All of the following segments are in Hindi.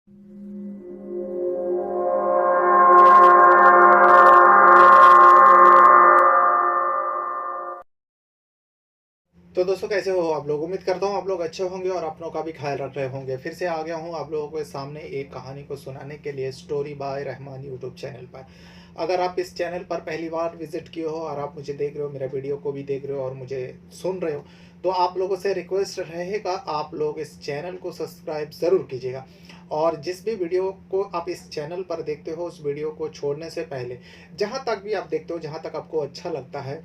तो दोस्तों कैसे हो आप लोग। उम्मीद करता हूँ आप लोग अच्छे होंगे और अपनों का भी ख्याल रख रहे होंगे। फिर से आ गया हूँ आप लोगों के सामने एक कहानी को सुनाने के लिए story by Rahman YouTube channel पर। अगर आप इस चैनल पर पहली बार विजिट किए हो और आप मुझे देख रहे हो, मेरा वीडियो को भी देख रहे हो और मुझे सुन रहे हो, तो आप लोगों से रिक्वेस्ट रहेगा आप लोग इस चैनल को सब्सक्राइब ज़रूर कीजिएगा। और जिस भी वीडियो को आप इस चैनल पर देखते हो उस वीडियो को छोड़ने से पहले, जहाँ तक भी आप देखते हो, जहाँ तक आपको अच्छा लगता है,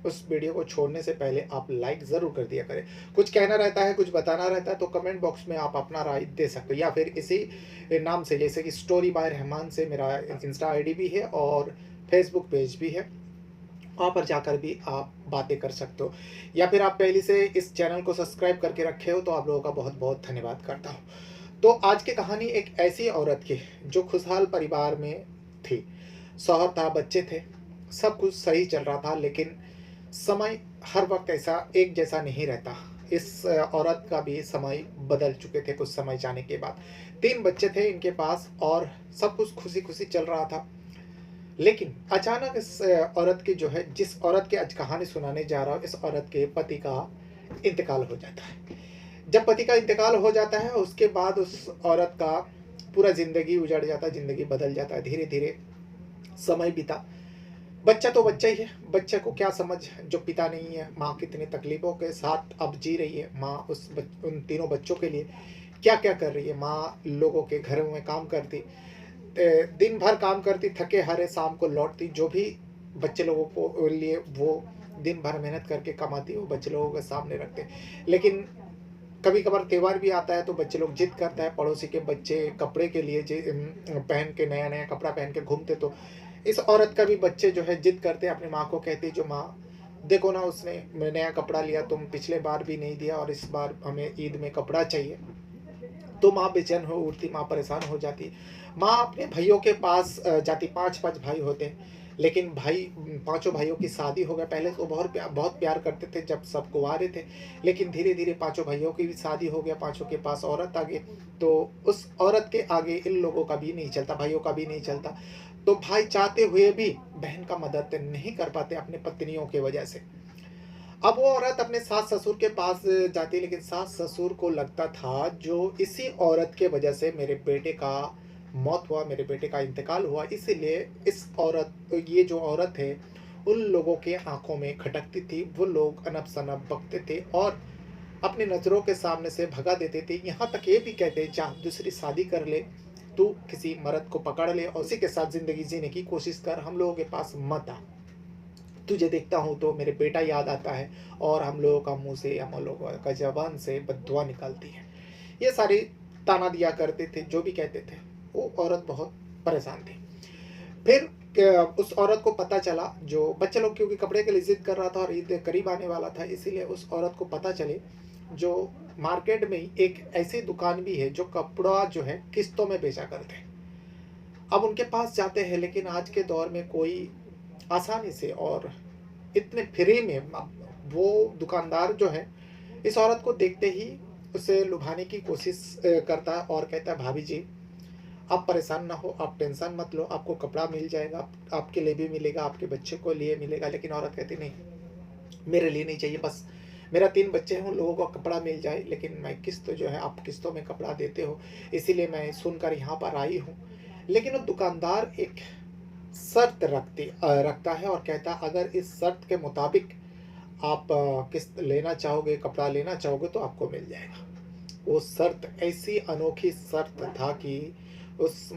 उस वीडियो को छोड़ने से पहले आप लाइक ज़रूर कर दिया करें। कुछ कहना रहता है, कुछ बताना रहता है, तो कमेंट बॉक्स में आप अपना राय दे सकते हो, या फिर इसी नाम से, जैसे कि स्टोरी बाय रहमान से मेरा इंस्टा आईडी भी है और फेसबुक पेज भी है, वहाँ पर जाकर भी आप बातें कर सकते हो। या फिर आप पहले से इस चैनल को सब्सक्राइब करके रखे हो तो आप लोगों का बहुत बहुत धन्यवाद करता हूँ। तो आज की कहानी एक ऐसी औरत की जो खुशहाल परिवार में थी। शौहर था, बच्चे थे, सब कुछ सही चल रहा था, लेकिन समय हर वक्त ऐसा एक जैसा नहीं रहता। इस औरत का भी समय बदल चुके थे कुछ समय जाने के बाद। 3 बच्चे थे इनके पास और सब कुछ खुशी-खुशी चल रहा था। लेकिन अचानक इस औरत की जो है, जिस औरत की आज कहानी सुनाने जा रहा हूँ, इस औरत के पति का इंतकाल हो जाता है। जब पति का इंतकाल हो जाता है उसके बाद उस औरत का पूरा ज़िंदगी उजड़ जाता है, ज़िंदगी बदल जाता है। धीरे-धीरे समय बीता। बच्चा तो बच्चा ही है, बच्चे को क्या समझ जो पिता नहीं है। माँ कितनी तकलीफ़ों के साथ अब जी रही है, माँ उन तीनों बच्चों के लिए क्या-क्या कर रही है। माँ लोगों के घरों में काम करती, दिन भर काम करती, थके हारे शाम को लौटती, जो भी बच्चे लोगों को लिए वो दिन भर मेहनत करके कमाती, वो बच्चे लोगों के सामने रखते। लेकिन कभी-कभार त्योहार भी आता है तो बच्चे लोग ज़िद करता है, पड़ोसी के बच्चे कपड़े के लिए पहन के नया-नया कपड़ा पहन के घूमते, तो इस औरत का भी बच्चे जो है ज़िद करते हैं, अपनी माँ को कहती है, जो माँ देखो ना उसने नया कपड़ा लिया, तुम पिछले बार भी नहीं दिया और इस बार हमें ईद में कपड़ा चाहिए। तो माँ बेचैन हो उठती, माँ परेशान हो जाती। माँ अपने भाइयों के पास जाती, 5-5 भाई होते हैं, लेकिन भाई पाँचों भाइयों की शादी हो गई। पहले तो बहुत प्यार करते थे जब सब कुँवारे थे, लेकिन धीरे-धीरे पाँचों भाइयों की भी शादी हो गया, पाँचों के पास औरत आ गई। तो उस औरत के आगे इन लोगों का भी नहीं चलता, भाइयों का भी नहीं चलता। तो भाई चाहते हुए भी बहन का मदद नहीं कर पाते अपने पत्नियों की वजह से। अब वो औरत अपने सास-ससुर के पास जाती, लेकिन सास-ससुर को लगता था जो इसी औरत के वजह से मेरे बेटे का मौत हुआ, मेरे बेटे का इंतकाल हुआ, इसीलिए इस औरत, ये जो औरत है, उन लोगों के आँखों में खटकती थी। वो लोग अनप-शनप बकते थे और अपनी नज़रों के सामने से भगा देते थे। यहाँ तक ये भी कहते, जा दूसरी शादी कर ले, तू किसी मर्द को पकड़ ले और उसी के साथ ज़िंदगी जीने की कोशिश कर, हम लोगों के पास मत आ। तुझे देखता हूँ तो मेरे बेटा याद आता है और हम लोगों का मुँह से, हम लोगों का ज़बान से बद्दुआ निकलती है। ये सारी ताना दिया करते थे, जो भी कहते थे। वो औरत बहुत परेशान थी। फिर उस औरत को पता चला, जो बच्चे लोग क्योंकि कपड़े के लिए ज़िद कर रहा था और ईद करीब आने वाला था, इसीलिए उस औरत को पता चले जो मार्केट में ही एक ऐसी दुकान भी है जो कपड़ा जो है किस्तों में बेचा करते हैं। अब उनके पास जाते हैं, लेकिन आज के दौर में कोई आसानी से और इतने फ्री में वो दुकानदार जो है, इस औरत को देखते ही उसे लुभाने की कोशिश करता है और कहता है, भाभी जी आप परेशान ना हो, आप टेंशन मत लो, आपको कपड़ा मिल जाएगा, आपके लिए भी मिलेगा, आपके बच्चे को लिए मिलेगा। लेकिन औरत कहती नहीं, मेरे लिए नहीं चाहिए, बस मेरा 3 बच्चे हैं, उन लोगों को कपड़ा मिल जाए, लेकिन मैं किस्त जो है, आप किस्तों में कपड़ा देते हो, इसीलिए मैं सुनकर यहाँ पर आई हूँ। लेकिन वो दुकानदार एक शर्त रखता है और कहता है, अगर इस शर्त के मुताबिक आप किस्त लेना चाहोगे, कपड़ा लेना चाहोगे तो आपको मिल जाएगा। वो शर्त ऐसी अनोखी शर्त था कि उस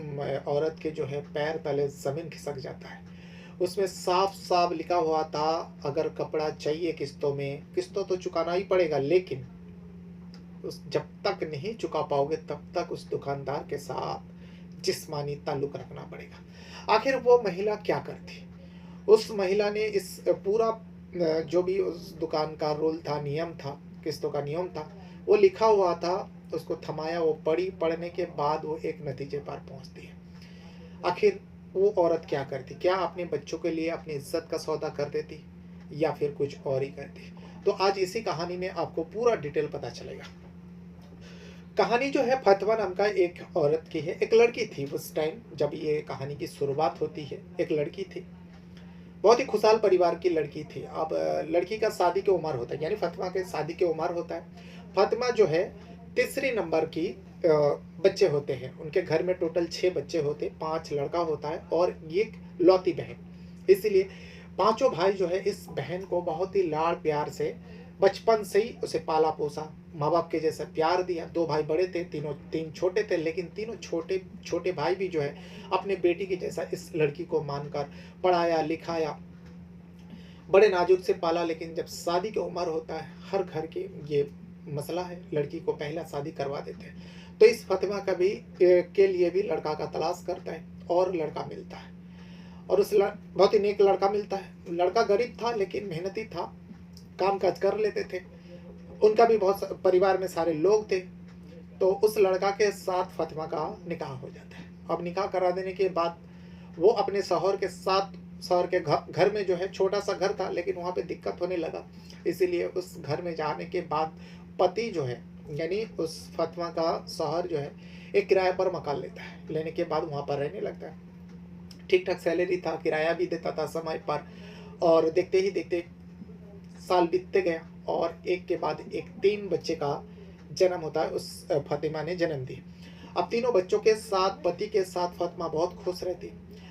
औरत के जो है पैर तले ज़मीन खिसक जाता है। उसमें साफ-साफ लिखा हुआ था, अगर कपड़ा चाहिए किस्तों में, किस्तों तो चुकाना ही पड़ेगा, लेकिन उस जब तक नहीं चुका पाओगे तब तक उस दुकानदार के साथ जिस्मानी ताल्लुक़ रखना पड़ेगा। आखिर वो महिला क्या करती? उस महिला ने इस पूरा जो भी उस दुकान का रूल था, नियम था, किस्तों का नियम था, वो लिखा हुआ था, उसको थमाया, वो पढ़ी, पढ़ने के बाद वो एक नतीजे पर पहुँचती है। आखिर वो औरत क्या करती? क्या अपने बच्चों के लिए अपनी इज़्ज़त का सौदा कर देती या फिर कुछ और ही करती? तो आज इसी कहानी में आपको पूरा डिटेल पता चलेगा। कहानी जो है फतवा नाम का एक औरत की है, एक लड़की थी उस टाइम जब ये कहानी की शुरुआत होती है। एक लड़की थी, बहुत ही खुशहाल परिवार की लड़की थी। अब लड़की का शादी की उम्र होता है, यानी फतवा के शादी की उम्र होता है। फतवा जो है तीसरी नंबर की बच्चे होते हैं उनके घर में। टोटल 6 बच्चे होते, 5 लड़का होता है और ये लौती बहन। इसीलिए पांचों भाई जो है इस बहन को बहुत ही लाड़ प्यार से बचपन से ही उसे पाला पोसा, माँ बाप के जैसा प्यार दिया। 2 भाई बड़े थे, तीन छोटे थे, लेकिन तीनों छोटे छोटे भाई भी जो है अपने बेटी के जैसा इस लड़की को मानकर पढ़ाया लिखाया, बड़े नाजुक से पाला। लेकिन जब शादी की उम्र होता है, हर घर के ये मसला है, लड़की को पहला शादी करवा देते हैं। तो इस फतिमा का भी के लिए भी लड़का का तलाश करता है और लड़का मिलता है। और बहुत ही नेक लड़का मिलता है। लड़का गरीब था लेकिन मेहनती था, काम काज कर लेते थे। उनका भी बहुत परिवार में सारे लोग थे। तो उस लड़का के साथ फातिमा का निकाह हो जाता है। अब निकाह करा देने के बाद वो अपने शौहर के साथ, शौहर के घर में जो है छोटा सा घर था, लेकिन वहाँ पे दिक्कत होने लगा। इसीलिए उस घर में जाने के बाद पति जो है, यानी उस फातिमा का शौहर जो है, एक किराए पर मकान लेता है। लेने के बाद वहाँ पर रहने लगता है। ठीक ठाक सैलरी था, किराया भी देता था समय पर। और देखते ही देखते साल बीतते गया और एक के बाद एक 3 बच्चे का जन्म होता है। उस फातिमा ने जन्म दी। अब तीनों बच्चों के साथ, पति के साथ फातिमा बहुत खुश रहती।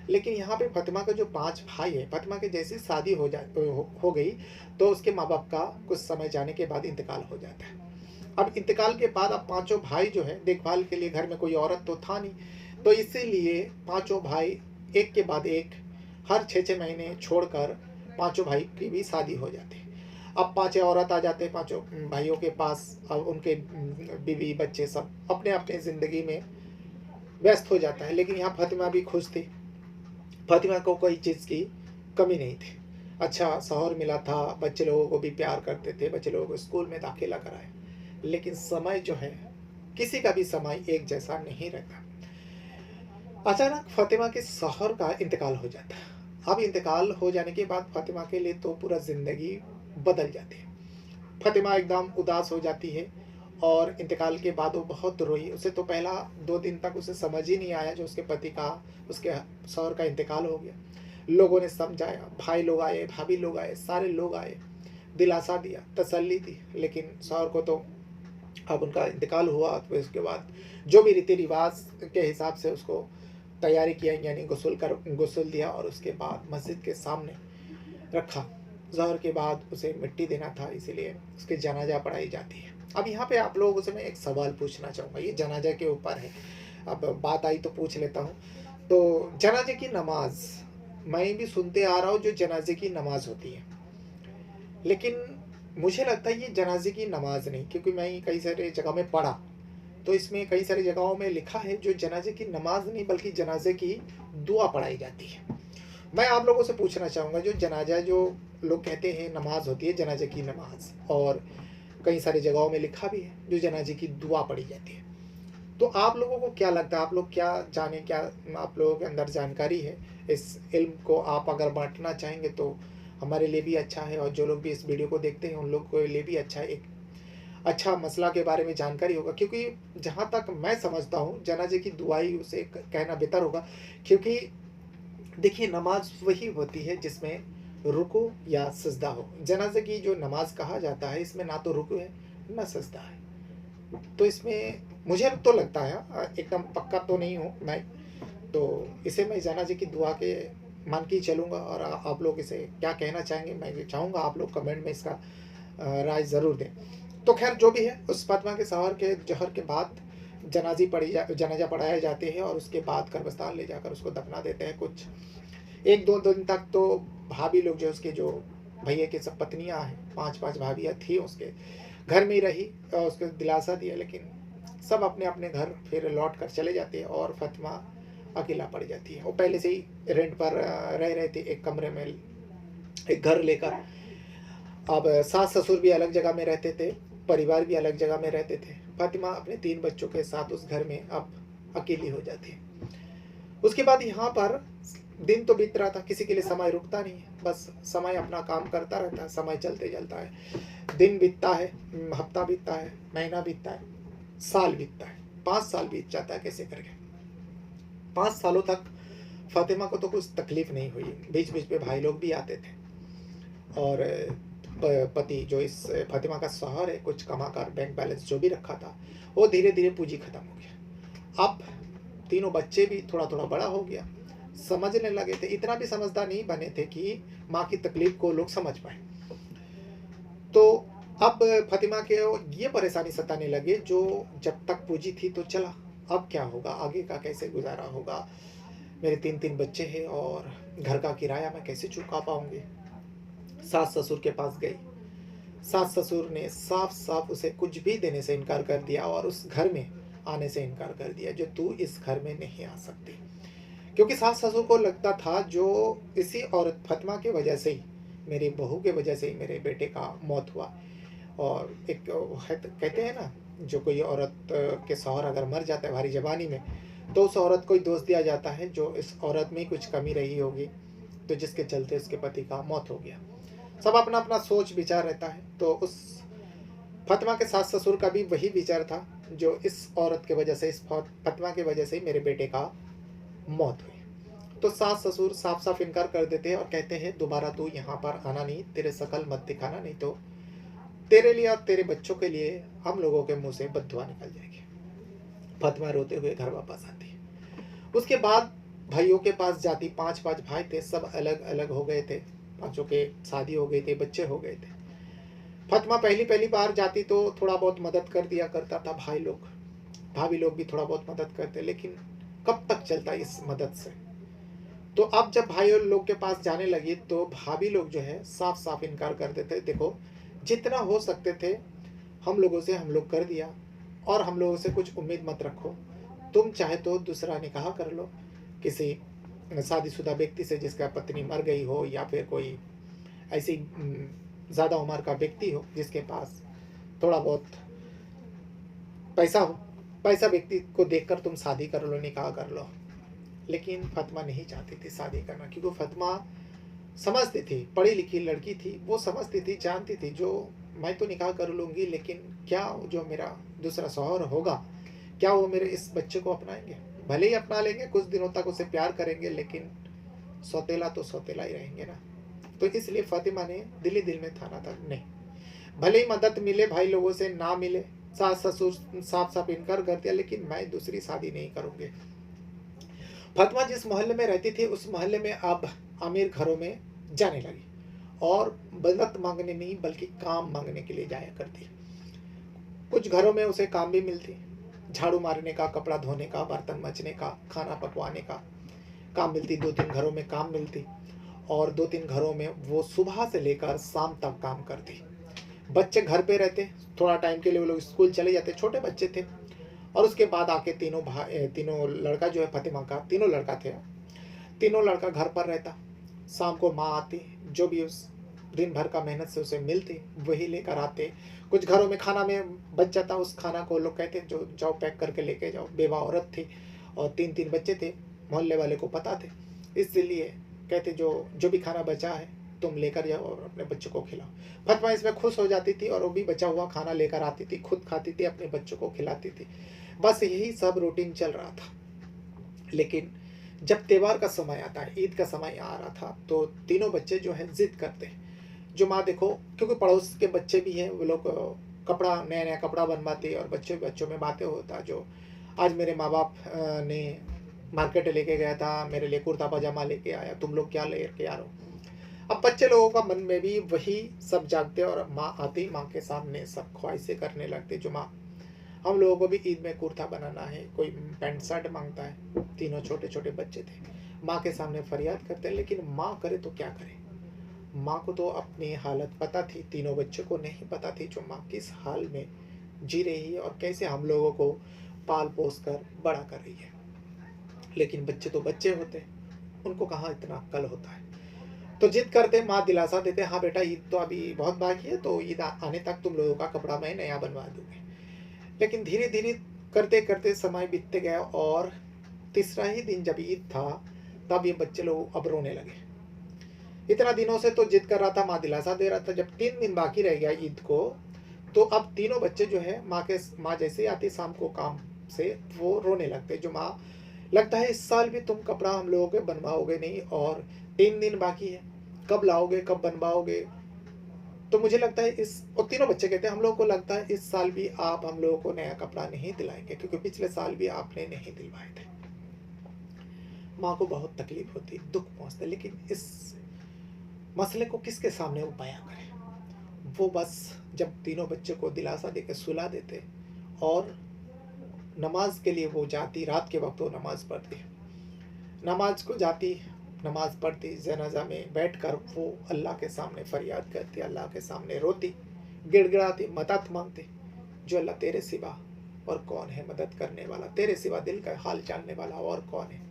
लेकिन यहाँ पे फातिमा का जो 5 भाई है, फातिमा की जैसी शादी हो गई तो उसके माँ बाप का कुछ समय जाने के बाद इंतकाल हो जाता है। अब इंतकाल के बाद अब पांचों भाई जो है, देखभाल के लिए घर में कोई औरत तो था नहीं, तो इसीलिए पांचों भाई एक के बाद एक हर 6-6 महीने छोड़कर पांचों भाई की भी शादी हो जाती है। अब 5 औरत आ जाते हैं पांचों भाइयों के पास। अब उनके बीवी बच्चे सब अपने अपने ज़िंदगी में व्यस्त हो जाता है। लेकिन यहाँ फातिमा भी खुश थी। फातिमा को कोई चीज़ की कमी नहीं थी। अच्छा शौहर मिला था, बच्चे लोगों को भी प्यार करते थे, बच्चे लोगों को स्कूल में दाखिला कराए। लेकिन समय जो है, किसी का भी समय एक जैसा नहीं रहता। अचानक फातिमा के शौहर का इंतकाल हो जाता है। अब इंतकाल हो जाने के बाद फातिमा के लिए तो पूरा ज़िंदगी बदल जाती है। फातिमा एकदम उदास हो जाती है और इंतकाल के बाद वो बहुत रोई। उसे तो पहला 2 दिन तक उसे समझ ही नहीं आया जो उसके पति का, उसके शौहर का इंतकाल हो गया। लोगों ने समझाया, भाई लोग आए, भाभी लोग आए, सारे लोग आए, दिलासा दिया, तसल्ली दी। लेकिन शौहर को तो अब उनका इंतकाल हुआ तो उसके बाद जो भी रीति रिवाज के हिसाब से उसको तैयारी किया, यानी गुस्ल दिया और उसके बाद मस्जिद के सामने रखा। ज़हर के बाद उसे मिट्टी देना था, इसीलिए उसकी जनाजा पढ़ाई जाती है। अब यहाँ पे आप लोगों से मैं एक सवाल पूछना चाहूँगा, ये जनाजा के ऊपर है। अब बात आई तो पूछ लेता हूँ। तो जनाजे की नमाज मैं भी सुनते आ रहा हूँ, जो जनाजे की नमाज होती है, लेकिन मुझे लगता है ये जनाजे की नमाज नहीं, क्योंकि मैं कई सारे जगह में पढ़ा तो इसमें कई सारी जगहों में लिखा है जो जनाजे की नमाज नहीं बल्कि जनाजे की दुआ पढ़ाई जाती है। मैं आप लोगों से पूछना चाहूँगा, जो जनाजा, जो लोग कहते हैं नमाज होती है जनाजे की नमाज, और कई सारी जगहों में लिखा भी है जो जनाजे की दुआ पढ़ी जाती है, तो आप लोगों को क्या लगता है, आप लोग क्या जाने, क्या आप लोगों के अंदर जानकारी है इस इल्म को आप अगर बांटना चाहेंगे तो हमारे लिए भी अच्छा है, और जो लोग भी इस वीडियो को देखते हैं उन लोग के लिए भी अच्छा है, एक अच्छा मसला के बारे में जानकारी होगा। क्योंकि जहाँ तक मैं समझता हूँ जनाजे की दुआई उसे कहना बेहतर होगा, क्योंकि देखिए नमाज वही होती है जिसमें रुकू या सजदा हो। जनाजे की जो नमाज कहा जाता है इसमें ना तो रुकू है ना सजदा है, तो इसमें मुझे तो लगता है, एकदम पक्का तो नहीं हूँ मैं, तो इसे मैं जनाजे की दुआ के मान के ही चलूँगा। और आप लोग इसे क्या कहना चाहेंगे, मैं चाहूँगा आप लोग कमेंट में इसका राय ज़रूर दें। तो खैर जो भी है, उस फातिमा के शौहर के जहर के बाद जनाजा पढ़ाया जाते हैं और उसके बाद कब्रिस्तान ले जाकर उसको दफना देते हैं। कुछ 1-2 दिन तक तो भाभी लोग जो उसके, जो भैया की सब पत्नियां हैं, 5-5 भाभियाँ थी, उसके घर में ही रही और उसको दिलासा दिया। लेकिन सब अपने अपने घर फिर लौट कर चले जाते हैं और फातिमा अकेला पड़ जाती है। वो पहले से ही रेंट पर रह रहे थे, एक कमरे में एक घर लेकर। अब सास ससुर भी अलग जगह में रहते थे, परिवार भी अलग जगह में रहते थे। फातिमा अपने 3 बच्चों के साथ उस घर में अब अकेली हो जाती है। उसके बाद यहाँ पर दिन तो बीत रहा था, किसी के लिए समय रुकता नहीं है, बस समय अपना काम करता रहता है, समय चलते चलता है, दिन बीतता है, हफ्ता बीतता है, महीना बीतता है, साल बीतता है, 5 साल बीत जाता है कैसे करके। 5 सालों तक फातिमा को तो कुछ तकलीफ नहीं हुई। बीच बीच में भाई लोग भी आते थे और पति जो इस फातिमा का शौहर है, कुछ कमा कर बैंक बैलेंस जो भी रखा था वो धीरे धीरे पूंजी खत्म हो गया। अब तीनों बच्चे भी थोड़ा थोड़ा बड़ा हो गया, समझने लगे थे। इतना भी समझदार नहीं बने थे कि माँ की तकलीफ को लोग समझ पाए। तो अब फातिमा के ये परेशानी सताने लगे, जो जब तक पूंजी थी तो चला, अब क्या होगा, आगे का कैसे गुजारा होगा। मेरे 3-3 बच्चे हैं और घर का किराया मैं कैसे चुका पाऊंगी। सास ससुर के पास गई, सास ससुर ने साफ साफ उसे कुछ भी देने से इनकार कर दिया और उस घर में आने से इनकार कर दिया, जो तू इस घर में नहीं आ सकती। क्योंकि सास ससुर को लगता था जो इसी औरत फातिमा की वजह से ही, मेरी बहू के वजह से ही मेरे बेटे का मौत हुआ। और एक कहते हैं ना, जो कोई औरत के शौहर अगर मर जाता है भारी जवानी में, तो उस औरत को ही दोष दिया जाता है जो इस औरत में कुछ कमी रही होगी, तो जिसके चलते उसके पति का मौत हो गया। सब अपना अपना सोच विचार रहता है। तो उस फातिमा के सास ससुर का भी वही विचार था, जो इस औरत के वजह से, इस फातिमा की वजह से ही मेरे बेटे का मौत हुई। तो सास ससुर साफ साफ इनकार कर देते हैं और कहते हैं दोबारा तू यहाँ पर आना नहीं, तेरे शकल मत दिखाना, नहीं तो तेरे लिए और तेरे बच्चों के लिए हम लोगों के मुंह से बद्दुआ निकल जाएगी। फातिमा रोते हुए घर वापस आती है। उसके बाद भाइयों के पास जाती, 5-5 भाई थे, सब अलग अलग हो गए थे, पांचों के शादी हो गई थी, बच्चे हो गए थे। फातिमा पहली पहली बार जाती तो थोड़ा बहुत मदद कर दिया करता था भाई लोग, भाभी लोग भी थोड़ा बहुत मदद करते, लेकिन कब तक चलता इस मदद से। तो अब जब भाई लोग के पास जाने लगी तो भाभी लोग जो है साफ साफ इनकार कर देते, देखो जितना हो सकते थे हम लोगों से हम लोग कर दिया और हम लोगों से कुछ उम्मीद मत रखो। तुम चाहे तो दूसरा निकाह कर लो किसी शादीशुदा व्यक्ति से जिसका पत्नी मर गई हो, या फिर कोई ऐसी ज़्यादा उम्र का व्यक्ति हो जिसके पास थोड़ा बहुत पैसा हो, पैसा व्यक्ति को देखकर तुम शादी कर लो, निकाह कर लो। लेकिन फातिमा नहीं चाहती थी शादी करना, क्योंकि फातिमा समझती थी, पढ़ी लिखी लड़की थी, वो समझती थी, जानती थी जो मैं तो निकाह कर लूँगी, लेकिन क्या जो मेरा दूसरा शौहर होगा, क्या वो मेरे इस बच्चे को अपनाएंगे। भले ही अपना लेंगे, कुछ दिनों तक उसे प्यार करेंगे, लेकिन सौतेला तो सौतेला ही रहेंगे ना। तो इसलिए फातिमा ने दिल ही दिल में ठाना था, नहीं, भले ही मदद मिले भाई लोगों से, ना मिले, सास ससुर साफ साफ इनकार कर दिया, लेकिन मैं दूसरी शादी नहीं करूँगी। फातिमा जिस मोहल्ले में रहती थी उस मोहल्ले में अब अमीर घरों में जाने लगी और मदद मांगने नहीं बल्कि काम मांगने के लिए जाया करती। कुछ घरों में उसे काम भी मिलती, झाड़ू मारने का, कपड़ा धोने का, बर्तन मचने का, खाना पकवाने का काम मिलती। 2-3 घरों में काम मिलती और 2-3 घरों में वो सुबह से लेकर शाम तक काम करती। बच्चे घर पे रहते, थोड़ा टाइम के लिए वो लोग स्कूल चले जाते, छोटे बच्चे थे। और उसके बाद आके तीनों लड़का जो है फातिमा का, तीनों लड़का थे, तीनों लड़का घर पर रहता। शाम को माँ आती, जो भी उस दिन भर का मेहनत से उसे मिलती वही लेकर आते। कुछ घरों में खाना में बच जाता, उस खाना को लोग कहते जो जाओ पैक करके लेके जाओ। बेवा औरत थी और 3-3 बच्चे थे, मोहल्ले वाले को पता थे, इसलिए कहते जो भी खाना बचा है तुम लेकर जाओ और अपने बच्चों को खिलाओ। फातिमा इसमें खुश हो जाती थी और वो भी बचा हुआ खाना लेकर आती थी, खुद खाती थी, अपने बच्चों को खिलाती थी। बस यही सब रूटीन चल रहा था। लेकिन जब त्योहार का समय आता है, ईद का समय आ रहा था, तो तीनों बच्चे जो है जिद करते हैं, जो माँ देखो, क्योंकि पड़ोस के बच्चे भी हैं, वो लोग कपड़ा नया नया कपड़ा बनवाते और बच्चों में बातें होता, जो आज मेरे माँ बाप ने मार्केट लेके गया था, मेरे लिए कुर्ता पजामा लेके आया, तुम लोग क्या लेके आ रहे हो। अब बच्चे लोगों का मन में भी वही सब जागते और माँ आती, माँ के सामने सब ख्वाहिशें करने लगते, जो माँ हम लोगों को भी ईद में कुर्ता बनाना है, कोई पैंट शर्ट मांगता है। तीनों छोटे छोटे बच्चे थे, माँ के सामने फरियाद करते हैं, लेकिन माँ करे तो क्या करे। माँ को तो अपनी हालत पता थी, तीनों बच्चों को नहीं पता थी जो माँ किस हाल में जी रही है और कैसे हम लोगों को पाल पोस कर बड़ा कर रही है। लेकिन बच्चे तो बच्चे होते हैं, उनको कहाँ इतना अक्ल होता है। तो जिद करते, माँ दिलासा देते, हाँ बेटा ईद तो अभी बहुत बाकी है, तो ईद आने तक तुम लोगों का कपड़ा मैं नया बनवा दूंगी। लेकिन धीरे धीरे करते करते समय बीतते गया और तीसरा ही दिन जब ईद था, तब ये बच्चे लोग अब रोने लगे। इतना दिनों से तो जिद कर रहा था, माँ दिलासा दे रहा था, जब 3 दिन बाकी रह गया ईद को, तो अब तीनों बच्चे जो है माँ जैसे ही आती शाम को काम से, वो रोने लगते। जो माँ, लगता है इस साल भी तुम कपड़ा हम लोगों के बनवाओगे नहीं, और 3 दिन बाकी है, कब लाओगे, कब बनवाओगे। तो मुझे लगता है इस और तीनों बच्चे कहते हैं हम लोगों को लगता है इस साल भी आप हम लोगों को नया कपड़ा नहीं दिलाएंगे, क्योंकि पिछले साल भी आपने नहीं दिलवाए थे। माँ को बहुत तकलीफ होती, दुख पहुंचता, लेकिन इस मसले को किसके सामने वो बयां करे। वो बस जब तीनों बच्चे को दिलासा देकर सुला देते, और नमाज के लिए वो जाती, रात के वक्त वो नमाज पढ़ती, नमाज को जाती, नमाज पढ़ती, जनाजा में बैठकर वो अल्लाह के सामने फरियाद करती, अल्लाह के सामने रोती, गिड़गिड़ाती, मदद मांगती। जो अल्लाह, तेरे सिवा और कौन है मदद करने वाला, तेरे सिवा दिल का हाल जानने वाला और कौन है।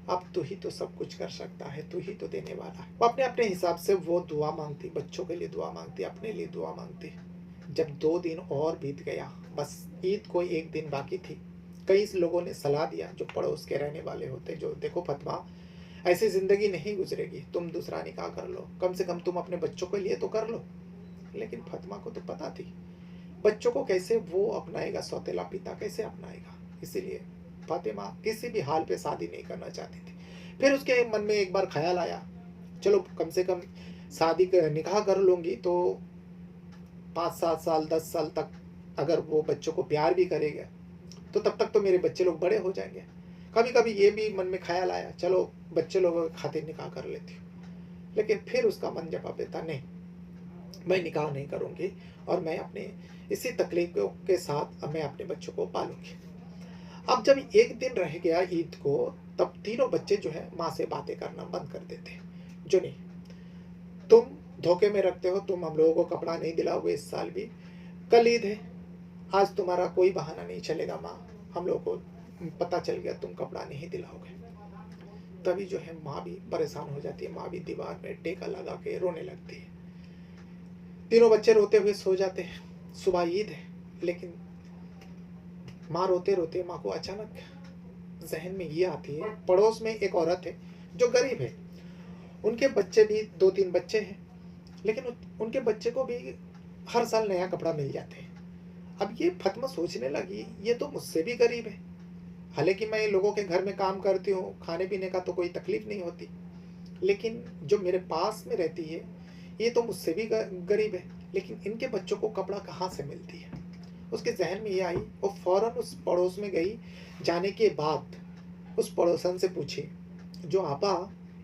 अब तू ही तो सब कुछ कर सकता है, तू ही तो देने वाला है। वो अपने अपने हिसाब से वो दुआ मांगती, बच्चों के लिए दुआ मांगती, अपने लिए दुआ मांगती। जब 2 दिन और बीत गया, बस ईद को 1 दिन बाकी थी, कई लोगों ने सलाह दिया, जो पड़ोस के रहने वाले होते, जो देखो फतवा, ऐसी जिंदगी नहीं गुजरेगी, तुम दूसरा निकाह कर लो, कम से कम तुम अपने बच्चों के लिए तो कर लो। लेकिन फातिमा को तो पता थी बच्चों को कैसे वो अपनाएगा, सौतेला पिता कैसे अपनाएगा। इसीलिए फातिमा किसी भी हाल पे शादी नहीं करना चाहती थी। फिर उसके मन में एक बार ख्याल आया, चलो कम से कम शादी निकाह कर लूंगी तो 5-7 साल 10 साल तक अगर वो बच्चों को प्यार भी करेगा तो तब तक तो मेरे बच्चे लोग बड़े हो जाएंगे। कभी कभी ये भी मन में ख्याल आया, चलो बच्चे लोगों के खातिर निकाह कर लेती हूँ। लेकिन फिर उसका मन जवाब देता, नहीं, मैं निकाह नहीं करूँगी, और मैं अपने इसी तकलीफों के साथ मैं अपने बच्चों को पालूंगी। अब जब 1 दिन रह गया ईद को, तब तीनों बच्चे जो है माँ से बातें करना बंद कर देते। जो नहीं, तुम धोखे में रखते हो, तुम हम लोगों को कपड़ा नहीं दिलाओगे इस साल भी, कल ईद है, आज तुम्हारा कोई बहाना नहीं चलेगा माँ, हम लोगों को पता चल गया तुम कपड़ा नहीं दिलाओगे। तभी जो है माँ भी परेशान हो जाती है, माँ भी दीवार में टेका लगा के रोने लगती है। तीनों बच्चे रोते हुए सो जाते हैं। सुबह ईद है, लेकिन माँ रोते रोते, माँ को अचानक जहन में ये आती है, पड़ोस में एक औरत है जो गरीब है, उनके बच्चे भी 2-3 बच्चे हैं, लेकिन उनके बच्चे को भी हर साल नया कपड़ा मिल जाते हैं। अब ये फातिमा सोचने लगी, ये तो मुझसे भी गरीब है, हालांकि मैं लोगों के घर में काम करती हूँ, खाने पीने का तो कोई तकलीफ नहीं होती, लेकिन जो मेरे पास में रहती है ये तो मुझसे भी गरीब है, लेकिन इनके बच्चों को कपड़ा कहाँ से मिलती है। उसके जहन में ये आई, वो फौरन उस पड़ोस में गई। जाने के बाद उस पड़ोसन से पूछी, जो आपा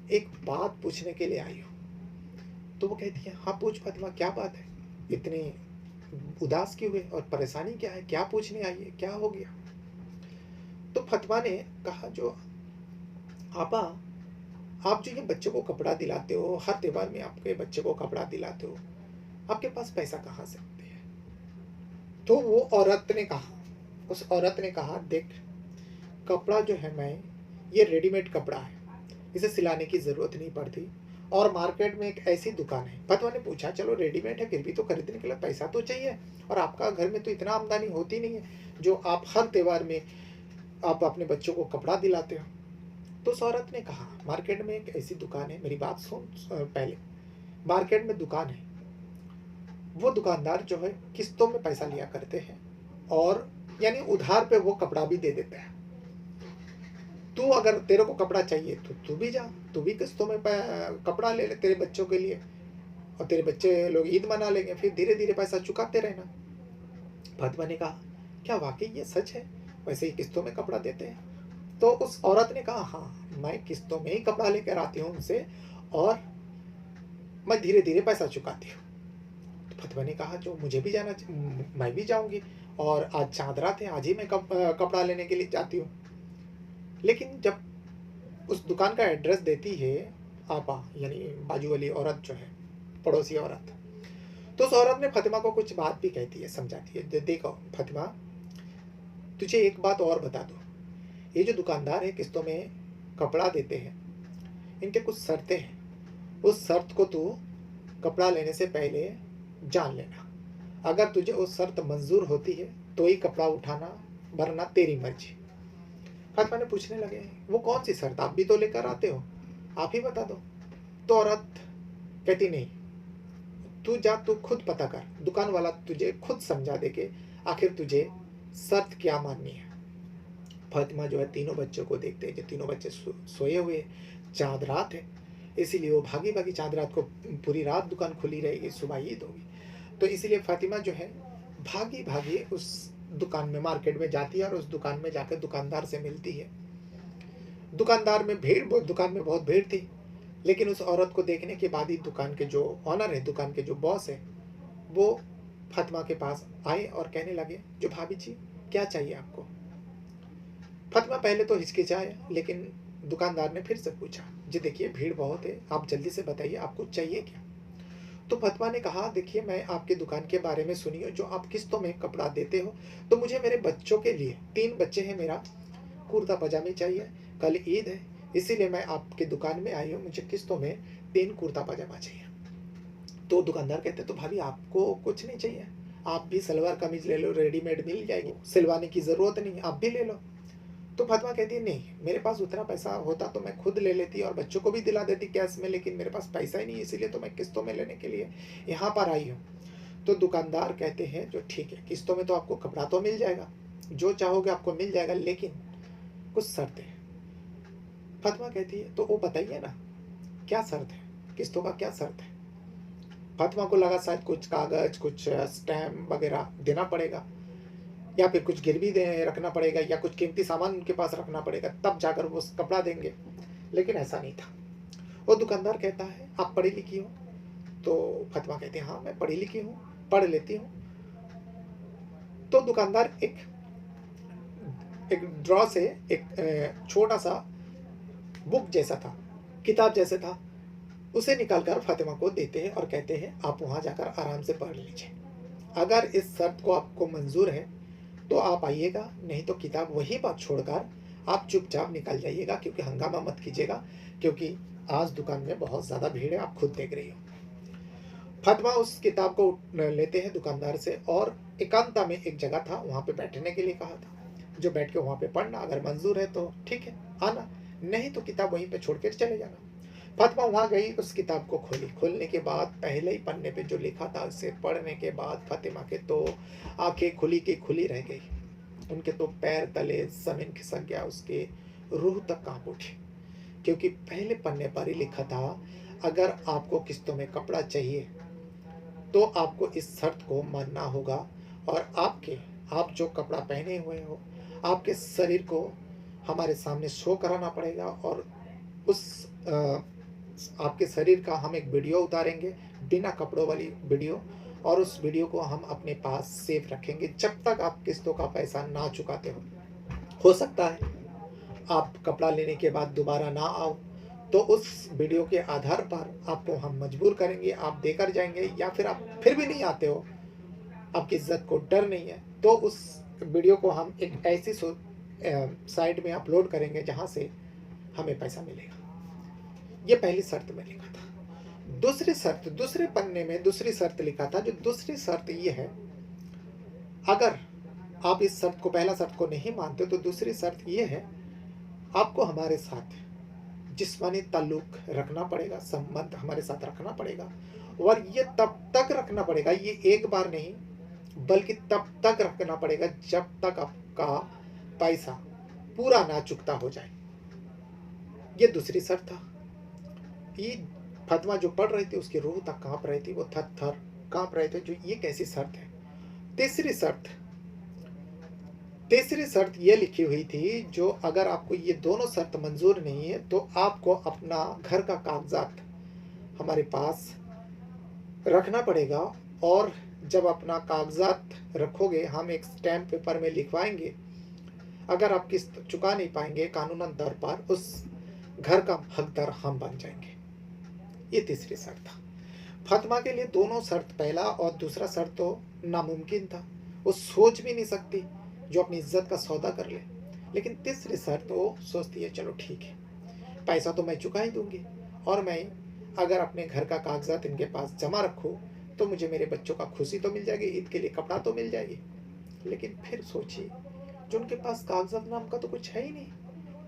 एक बात पूछने के लिए आई हो। तो वो कहती है, हाँ पूछ फातिमा, क्या बात है, इतने उदास क्यों हुए और परेशानी क्या है, क्या पूछने आई है, क्या हो गया। तो फातिमा ने कहा, जो आपा, आप जो ये बच्चों को कपड़ा दिलाते हो, हर त्योहार में आपके बच्चे को कपड़ा दिलाते हो, आपके पास पैसा कहाँ से आते हैं। तो वो औरत ने कहा, उस औरत ने कहा, देख, कपड़ा जो है मैं, ये रेडीमेड कपड़ा है, इसे सिलाने की ज़रूरत नहीं पड़ती, और मार्केट में एक ऐसी दुकान है। फातिमा ने पूछा, चलो रेडीमेड है, फिर भी तो खरीदने के लिए पैसा तो चाहिए, और आपका घर में तो इतना आमदनी होती नहीं है जो आप हर त्योहार में आप अपने बच्चों को कपड़ा दिलाते हो। तो उस औरत ने कहा, मार्केट में एक ऐसी दुकान है, मेरी बात सुन पहले, मार्केट में दुकान है, वो दुकानदार जो है किस्तों में पैसा लिया करते हैं, और यानी उधार पे वो कपड़ा भी दे देते हैं। तू अगर तेरे को कपड़ा चाहिए तो तू भी जा, तू भी किस्तों में कपड़ा ले ले तेरे बच्चों के लिए, और तेरे बच्चे लोग ईद मना लेंगे, फिर धीरे धीरे पैसा चुकाते रहना। फातिमा ने कहा, क्या वाकई ये सच है, वैसे ही किस्तों में कपड़ा देते हैं। तो उस औरत ने कहा, हाँ, मैं किस्तों में ही कपड़ा लेकर आती हूँ उनसे, और मैं धीरे धीरे पैसा चुकाती हूँ। तो फातिमा ने कहा, जो मुझे भी जाना, मैं भी जाऊँगी, और आज चांद रात है, आज ही मैं कपड़ा लेने के लिए जाती हूँ। लेकिन जब उस दुकान का एड्रेस देती है आपा, यानी बाजू वाली औरत जो है, पड़ोसी औरत, तो उस औरत ने फातिमा को कुछ बात भी कहती है, समझाती है, देखो फातिमा, तुझे एक बात और बता दो, ये जो दुकानदार है किस्तों में कपड़ा देते हैं, इनके कुछ शर्तें हैं, उस शर्त को तू कपड़ा लेने से पहले जान लेना। अगर तुझे वो शर्त मंजूर होती है तो ही कपड़ा उठाना, वरना तेरी मर्जी। फातिमा ने पूछने लगे, वो कौन सी शर्त, आप भी तो लेकर आते हो, आप ही बता दो। तो औरत कहती, नहीं, तू जा, तू खुद पता कर, दुकान वाला तुझे खुद समझा दे के आखिर तुझे शर्त क्या माननी है। फातिमा जो है तीनों बच्चों को देखते हैं कि तीनों बच्चे सोए हुए, चाँद रात है, इसीलिए वो भागी-भागी, चाँद रात को पूरी रात दुकान खुली रहेगी, सुबह ईद होगी। तो इसीलिए फातिमा जो है भागी-भागी उस दुकान में, मार्केट में जाती है और उस दुकान में जाकर दुकानदार से मिलती है। दुकान में बहुत भीड़ थी, लेकिन उस औरत को देखने के बाद ही दुकान के जो ऑनर है, दुकान के जो बॉस है, वो फातिमा के पास आए और कहने लगे, जो भाभी जी क्या चाहिए आपको? फातिमा पहले तो हिचकिचाए, लेकिन दुकानदार ने फिर से पूछा, जी देखिए भीड़ बहुत है, आप जल्दी से बताइए आपको चाहिए क्या? तो फातिमा ने कहा, देखिए मैं आपकी दुकान के बारे में सुनी हूँ, जो आप किस्तों में कपड़ा देते हो, तो मुझे मेरे बच्चों के लिए, 3 बच्चे हैं, मेरा कुर्ता पजामे चाहिए, कल ईद है, इसीलिए मैं आपकी दुकान में आई हूँ, मुझे किस्तों में 3 कुर्ता पजामा चाहिए। तो दुकानदार कहते, तो भाभी आपको कुछ नहीं चाहिए, आप भी सलवार कमीज ले लो, रेडीमेड मिल जाएगी, सिलवाने की ज़रूरत नहीं, आप भी ले लो। तो फातिमा कहती है, नहीं मेरे पास उतना पैसा होता तो मैं खुद ले लेती और बच्चों को भी दिला देती कैश में, लेकिन मेरे पास पैसा ही नहीं, इसीलिए तो मैं किस्तों में लेने के लिए यहाँ पर आई हूँ। तो दुकानदार कहते हैं, जो ठीक है, किस्तों में तो आपको कपड़ा तो मिल जाएगा, जो चाहोगे आपको मिल जाएगा, लेकिन कुछ शर्तें हैं। फातिमा कहती है, तो वो बताइए ना क्या शर्त है, किस्तों का क्या शर्त है? फातिमा को लगा शायद कुछ कागज, कुछ स्टैम्प वगैरह देना पड़ेगा, या फिर कुछ गिरवी दे रखना पड़ेगा, या कुछ कीमती सामान उनके पास रखना पड़ेगा, तब जाकर वो कपड़ा देंगे। लेकिन ऐसा नहीं था। वो दुकानदार कहता है, आप पढ़ी लिखी हो? तो फातिमा कहती है, हाँ मैं पढ़ी लिखी हूँ, पढ़ लेती हूँ। तो दुकानदार एक एक ड्रॉ से एक छोटा सा बुक जैसा था, किताब जैसे था, उसे निकालकर फातिमा को देते हैं और कहते हैं, आप वहाँ जाकर आराम से पढ़ लीजिए। अगर इस शर्त को आपको मंजूर है तो आप आइएगा, नहीं तो किताब वहीं पर छोड़कर आप चुपचाप निकल जाइएगा, क्योंकि हंगामा मत कीजिएगा, क्योंकि आज दुकान में बहुत ज़्यादा भीड़ है, आप खुद देख रही हो। फातिमा उस किताब को लेते हैं दुकानदार से, और एकांता में एक जगह था, वहाँ पे बैठने के लिए कहा था, जो बैठ के वहाँ पे पढ़ना, अगर मंजूर है तो ठीक है आना, नहीं तो किताब वहीं पे छोड़ कर चले जाना। फातिमा वहाँ गई, उस किताब को खोली, खोलने के बाद पहले ही पन्ने पे जो लिखा था उसे पढ़ने के बाद फातिमा के तो आंखें खुली की खुली रह गई, उनके तो पैर तले जमीन खिसक गया, उसके रूह तक कांप उठी, क्योंकि पहले पन्ने पर ही लिखा था, अगर आपको किस्तों में कपड़ा चाहिए तो आपको इस शर्त को मानना होगा, और आप जो कपड़ा पहने हुए हो, आपके शरीर को हमारे सामने शो कराना पड़ेगा, और उस आपके शरीर का हम एक वीडियो उतारेंगे, बिना कपड़ों वाली वीडियो, और उस वीडियो को हम अपने पास सेव रखेंगे जब तक आप किस्तों का पैसा ना चुकाते हो। हो सकता है आप कपड़ा लेने के बाद दोबारा ना आओ, तो उस वीडियो के आधार पर आपको हम मजबूर करेंगे, आप देकर जाएंगे, या फिर आप फिर भी नहीं आते हो, आपकी इज्जत को डर नहीं है, तो उस वीडियो को हम एक ऐसी साइट में अपलोड करेंगे जहाँ से हमें पैसा मिलेगा। ये पहली शर्त में लिखा था। दूसरे पन्ने में दूसरी शर्त लिखा था, जो दूसरी शर्त ये है, अगर आप इस शर्त को, पहला शर्त को नहीं मानते, तो दूसरी शर्त ये है, आपको हमारे साथ जिस्मानी ताल्लुक रखना पड़ेगा, संबंध हमारे साथ रखना पड़ेगा, और ये तब तक रखना पड़ेगा, ये एक बार नहीं बल्कि तब तक रखना पड़ेगा जब तक आपका पैसा पूरा ना चुकता हो जाए। ये दूसरी शर्त था। ये फातिमा जो पढ़ रही थी उसकी रूह तक कांप रही थी, वो थर थर कांप रहे थे, जो ये कैसी शर्त है। तीसरी शर्त ये लिखी हुई थी, जो अगर आपको ये दोनों शर्त मंजूर नहीं है तो आपको अपना घर का कागजात हमारे पास रखना पड़ेगा, और जब अपना कागजात रखोगे हम एक स्टैम्प पेपर में लिखवाएंगे, अगर आप किस्त चुका नहीं पाएंगे कानूनन तौर पर उस घर का हकदार हम बन जाएंगे। ये तीसरी शर्त था। फातिमा के लिए दोनों शर्त, पहला और दूसरा शर्त तो नामुमकिन था, वो सोच भी नहीं सकती जो अपनी इज्जत का सौदा कर ले, लेकिन तीसरी शर्त वो सोचती है, चलो ठीक है, पैसा तो मैं चुका ही दूंगी, और मैं अगर अपने घर का कागजात इनके पास जमा रखूँ तो मुझे मेरे बच्चों का खुशी तो मिल जाएगी, ईद के लिए कपड़ा तो मिल जाएगी। लेकिन फिर सोचिए, जो उनके पास कागजात नाम का तो कुछ है ही नहीं,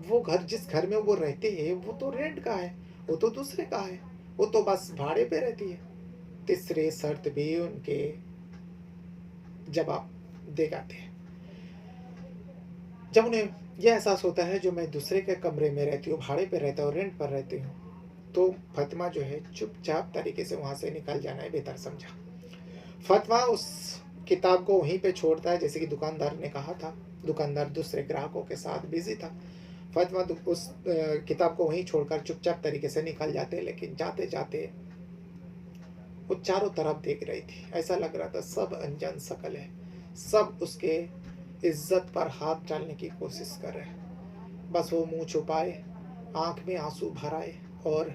वो घर, जिस घर में वो रहते हैं वो तो रेंट का है, वो तो दूसरे का है, वो तो बस भाड़े पे रहती है, तीसरे शर्त भी उनके जवाब दे जाते हैं। जब उन्हें यह एहसास होता है जो मैं दूसरे के कमरे में रहती हूँ, भाड़े पे रहता हूँ, रेंट पर रहती हूँ, तो फ़ातिमा जो है चुपचाप तरीके से वहाँ से निकल जाना ही बेहतर समझा। फ़ातिमा उस किताब को वहीं पे छोड़ता है जैसे कि दुकानदार ने कहा था। दुकानदार दूसरे ग्राहकों के साथ बिज़ी था। फ़ातिमा उस किताब को वहीं छोड़कर चुपचाप तरीके से निकल जाते, लेकिन जाते-जाते वो चारों तरफ देख रही थी। ऐसा लग रहा था सब अनजान शकल है, सब उसके इज़्ज़त पर हाथ डालने की कोशिश कर रहे हैं। बस वो मुँह छुपाए, आँख में आँसू भर आए और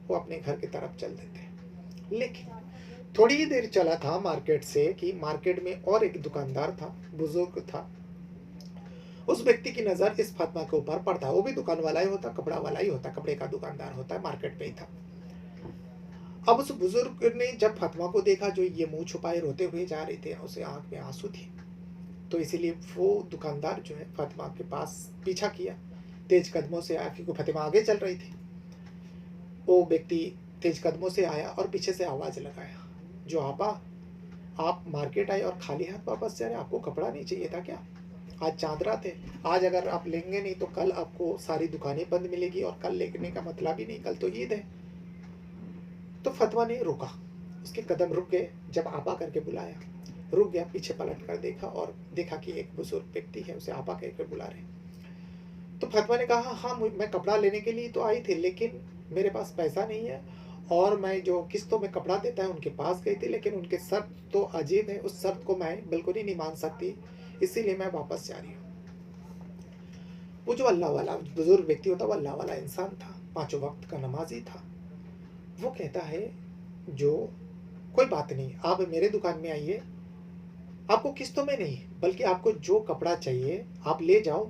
वो अपने घर की तरफ चल देते। लेकिन थोड़ी ही देर चला था मार्केट से कि मार्केट में और एक दुकानदार था, बुजुर्ग था। उस व्यक्ति की नज़र इस फातिमा के ऊपर पड़ता। वो भी दुकान वाला ही होता, कपड़ा वाला ही होता, कपड़े का दुकानदार होता है, मार्केट में ही था। अब उस बुजुर्ग ने जब फातिमा को देखा जो ये मुंह छुपाए रोते हुए जा रही थी, उसे आंख में आंसू थे, तो इसीलिए वो दुकानदार जो है फातिमा के पास पीछा किया। तेज कदमों से आया क्योंकि फातिमा आगे चल रही थी। वो व्यक्ति तेज कदमों से आया और पीछे से आवाज लगाया, जो आपा, आप मार्केट आए और खाली हाथ वापस जा रहे, आपको कपड़ा नहीं चाहिए था क्या? आज चांदरा थे, आज अगर आप लेंगे नहीं तो कल आपको सारी दुकानें बंद मिलेगी और कल लेने का मतलब ही नहीं, कल तो ईद है। तो फतवा ने रुका, उसके कदम रुक गए। जब आपा करके बुलाया, रुक गया, पीछे पलट कर देखा और देखा कि एक बुजुर्ग व्यक्ति है, उसे आपा कहकर बुला रहे। तो फतवा ने कहा, हाँ मैं कपड़ा लेने के लिए तो आई थी, लेकिन मेरे पास पैसा नहीं है और मैं जो किस्तों में कपड़ा देता है उनके पास गई थी, लेकिन उनके शर्त तो अजीब है, उस शर्त को मैं बिल्कुल ही नहीं मान सकती, इसीलिए मैं वापस जा रही हूँ। वो जो अल्लाह वाला बुजुर्ग व्यक्ति होता, वो अल्लाह वाला इंसान था, 5 वक्त का नमाजी था। वो कहता है, जो कोई बात नहीं, आप मेरे दुकान में आइए, आपको किस्तों में नहीं बल्कि आपको जो कपड़ा चाहिए आप ले जाओ,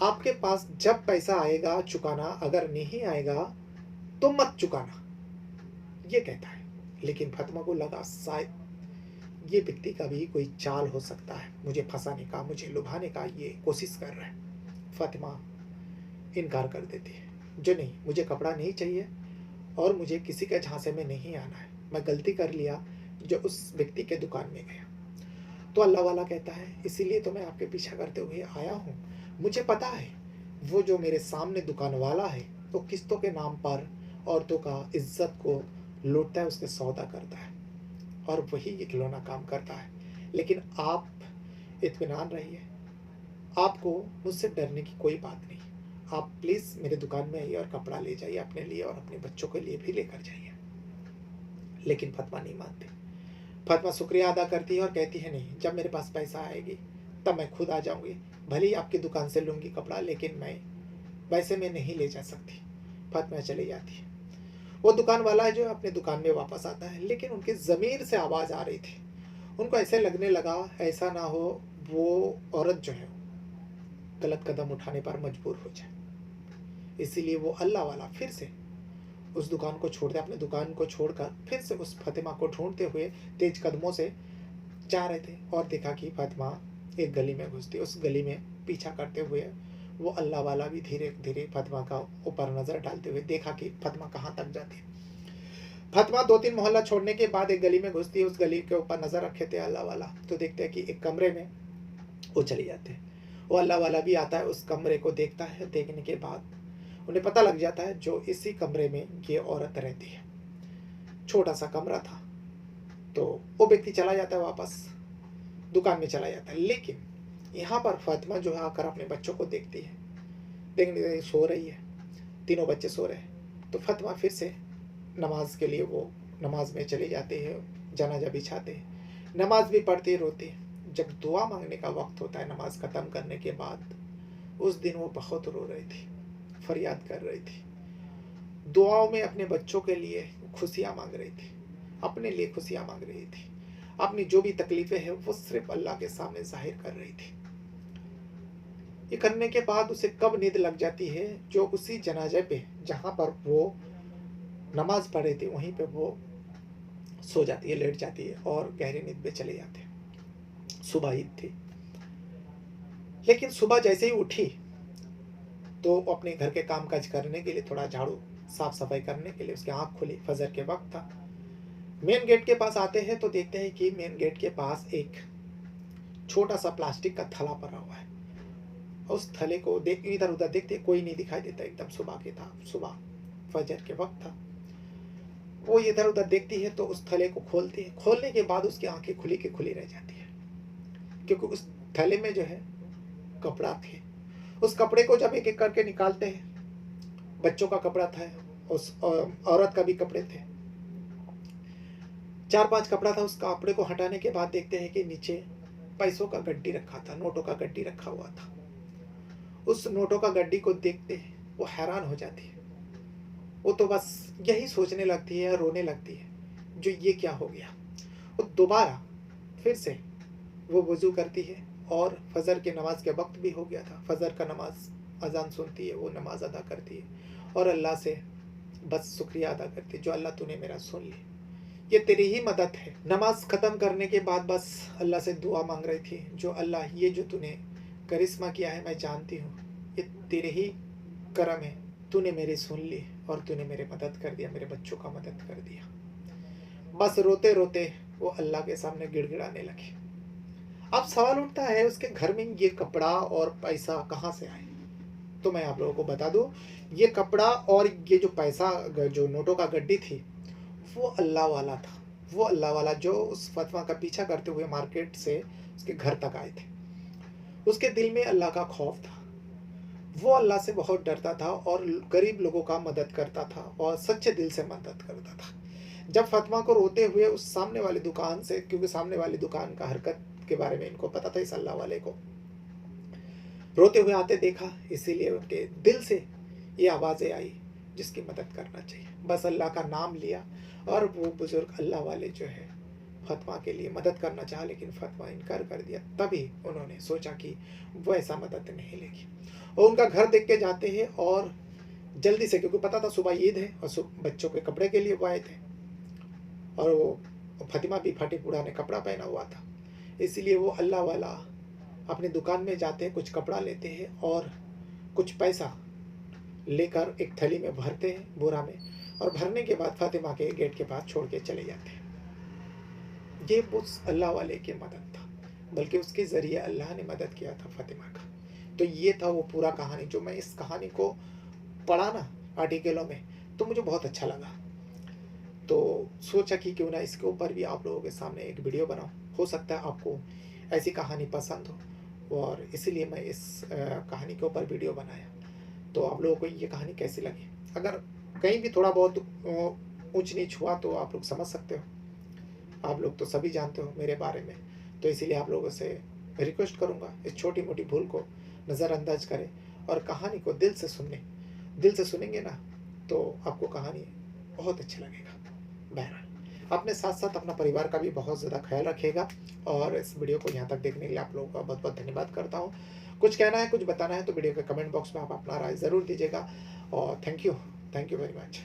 आपके पास जब पैसा आएगा चुकाना, अगर नहीं आएगा तो मत चुकाना, ये कहता है। लेकिन फातिमा को लगा शायद ये व्यक्ति का भी कोई चाल हो सकता है, मुझे फंसाने का, मुझे लुभाने का ये कोशिश कर रहा है। फातिमा इनकार कर देती है, जो नहीं, मुझे कपड़ा नहीं चाहिए और मुझे किसी के झांसे में नहीं आना है, मैं गलती कर लिया जो उस व्यक्ति के दुकान में गया। तो अल्लाह वाला कहता है, इसीलिए तो मैं आपके पीछा करते हुए आया हूँ, मुझे पता है वो जो मेरे सामने दुकान वाला है तो किस्तों के नाम पर औरतों का इज्जत को लूटता है, उसके सौदा करता है और वही इकलौना काम करता है। लेकिन आप इत्मीनान रहिए, आपको मुझसे डरने की कोई बात नहीं, आप प्लीज़ मेरे दुकान में आइए और कपड़ा ले जाइए अपने लिए और अपने बच्चों के लिए भी लेकर जाइए। लेकिन फातिमा नहीं मानती। फातिमा शुक्रिया अदा करती है और कहती है, नहीं, जब मेरे पास पैसा आएगी तब मैं खुद आ जाऊंगी, भले ही आपकी दुकान से लूंगी कपड़ा, लेकिन मैं वैसे में नहीं ले जा सकती। फातिमा चली जाती है। वो दुकान वाला है जो अपने दुकान में वापस आता है, लेकिन उनकी ज़मीर से आवाज़ आ रही थी। उनको ऐसे लगने लगा ऐसा ना हो वो औरत जो है गलत कदम उठाने पर मजबूर हो जाए। इसीलिए वो अल्लाह वाला फिर से उस दुकान को छोड़ते, अपने दुकान को छोड़कर फिर से उस फातिमा को ढूंढते हुए तेज कदमों से जा रहे थे और देखा कि फातिमा एक गली में घुसती। उस गली में पीछा करते हुए वो अल्लाह वाला भी धीरे धीरे फातिमा का ऊपर नज़र डालते हुए देखा कि फातिमा कहाँ तक जाती है। फातिमा 2-3 मोहल्ला छोड़ने के बाद एक गली में घुसती है। उस गली के ऊपर नज़र रखे थे अल्लाह वाला, तो देखते हैं कि एक कमरे में वो चली जाते हैं। वो अल्लाह वाला भी आता है, उस कमरे को देखता है। देखने के बाद उन्हें पता लग जाता है जो इसी कमरे में ये औरत रहती है। छोटा सा कमरा था, तो वो व्यक्ति चला जाता है, वापस दुकान में चला जाता है। लेकिन यहाँ पर फातिमा जो है आकर अपने बच्चों को देखती है, देखने सो रही है, तीनों बच्चे सो रहे हैं। तो फातिमा फिर से नमाज के लिए वो नमाज में चले जाते हैं, जनाजा बिछाते हैं, नमाज भी पढ़ती रोती है। जब दुआ मांगने का वक्त होता है नमाज ख़त्म करने के बाद, उस दिन वो बहुत रो रही थी, फरियाद कर रही थी, दुआओं में अपने बच्चों के लिए खुशियाँ मांग रही थी, अपने लिए खुशियाँ मांग रही थी, अपनी जो भी तकलीफ़ें हैं वो सिर्फ अल्लाह के सामने जाहिर कर रही थी। ये करने के बाद उसे कब नींद लग जाती है, जो उसी जनाजे पे जहाँ पर वो नमाज पढ़ रही थी वहीं पे वो सो जाती है, लेट जाती है और गहरी नींद में चले जाते हैं। सुबह ईद थी, लेकिन सुबह जैसे ही उठी तो अपने घर के काम काज करने के लिए, थोड़ा झाड़ू साफ सफाई करने के लिए उसकी आँख खुली। फजर के वक्त था, मेन गेट के पास आते हैं तो देखते हैं कि मेन गेट के पास एक छोटा सा प्लास्टिक का थैला पड़ा हुआ है। उस थैले को देख इधर उधर देखते, कोई नहीं दिखाई देता। एकदम सुबह के था, सुबह फजर के वक्त था। वो इधर उधर देखती है तो उस थैले को खोलती है। खोलने के बाद उसकी आंखें खुली की खुली रह जाती है, क्योंकि उस थैले में जो है कपड़ा थे। उस कपड़े को जब एक एक करके निकालते हैं, बच्चों का कपड़ा था, उस औरत का भी कपड़े थे, 4-5 कपड़ा था। उस कपड़े को हटाने के बाद देखते हैं कि नीचे पैसों का गड्डी रखा था, नोटों का गड्डी रखा हुआ था। उस नोटों का गड्डी को देखते ही वो हैरान हो जाती है। वो तो बस यही सोचने लगती है, रोने लगती है, जो ये क्या हो गया। वो दोबारा फिर से वो वज़ू करती है और फजर की नमाज के वक्त भी हो गया था। फजर का नमाज अजान सुनती है, वो नमाज अदा करती है और अल्लाह से बस शुक्रिया अदा करती है, जो अल्लाह तूने मेरा सुन ली, ये तेरी ही मदद है। नमाज ख़त्म करने के बाद बस अल्लाह से दुआ मांग रही थी, जो अल्लाह ये जो तूने करिश्मा किया है मैं जानती हूँ, ये तेरे ही करम है, तूने मेरी सुन ली और तूने मेरे मदद कर दिया, मेरे बच्चों का मदद कर दिया। बस रोते रोते वो अल्लाह के सामने गिड़गिड़ाने लगी। अब सवाल उठता है उसके घर में ये कपड़ा और पैसा कहाँ से आए। तो मैं आप लोगों को बता दूं, ये कपड़ा और ये जो पैसा, जो नोटों का गड्डी थी, वो अल्लाह वाला था। वो अल्लाह वाला जो उस फतवा का पीछा करते हुए मार्केट से उसके घर तक आए थे। उसके दिल में अल्लाह का खौफ था, वो अल्लाह से बहुत डरता था और गरीब लोगों का मदद करता था और सच्चे दिल से मदद करता था। जब फतवा को रोते हुए उस सामने वाली दुकान से, क्योंकि सामने वाली दुकान का हरकत के बारे में इनको पता था, इस अल्लाह वाले को रोते हुए आते देखा, इसीलिए उनके दिल से ये आवाज़ें आई जिसकी मदद करना चाहिए। बस अल्लाह का नाम लिया और वो बुजुर्ग अल्लाह वाले जो है फतवा के लिए मदद करना चाहा, लेकिन फतवा इनकार कर दिया। तभी उन्होंने सोचा कि वो ऐसा मदद नहीं लेगी और उनका घर देख के जाते हैं और जल्दी से, क्योंकि पता था सुबह ईद है और बच्चों के कपड़े के लिए वो आए थे और वो फतिमा भी फटे पुराने कपड़ा पहना हुआ था, इसलिए वो अल्लाह वाला अपनी दुकान में जाते हैं, कुछ कपड़ा लेते हैं और कुछ पैसा लेकर एक थैली में भरते हैं, बोरा में, और भरने के बाद फातिमा के गेट के पास छोड़ के चले जाते हैं। ये उस अल्लाह वाले की मदद था, बल्कि उसके ज़रिए अल्लाह ने मदद किया था फातिमा का। तो ये था वो पूरा कहानी। जो मैं इस कहानी को पढ़ा ना आर्टिकलों में, तो मुझे बहुत अच्छा लगा। तो सोचा कि क्यों ना इसके ऊपर भी आप लोगों के सामने एक वीडियो बनाऊं। हो सकता है आपको ऐसी कहानी पसंद हो, और इसीलिए मैं इस कहानी के ऊपर वीडियो बनाया। तो आप लोगों को ये कहानी कैसी लगी? अगर कहीं भी थोड़ा बहुत ऊंच नीच हुआ तो आप लोग समझ सकते हो, आप लोग तो सभी जानते हो मेरे बारे में। तो इसीलिए आप लोगों से रिक्वेस्ट करूँगा, इस छोटी मोटी भूल को नज़रअंदाज करें और कहानी को दिल से सुनेंगे ना, तो आपको कहानी बहुत अच्छा लगेगा। बहरहाल अपने साथ साथ अपना परिवार का भी बहुत ज़्यादा ख्याल रखिएगा, और इस वीडियो को यहाँ तक देखने के लिए आप लोगों का बहुत बहुत धन्यवाद करता हूँ। कुछ कहना है, कुछ बताना है तो वीडियो के कमेंट बॉक्स में आप अपना राय ज़रूर दीजिएगा, और थैंक यू वेरी मच।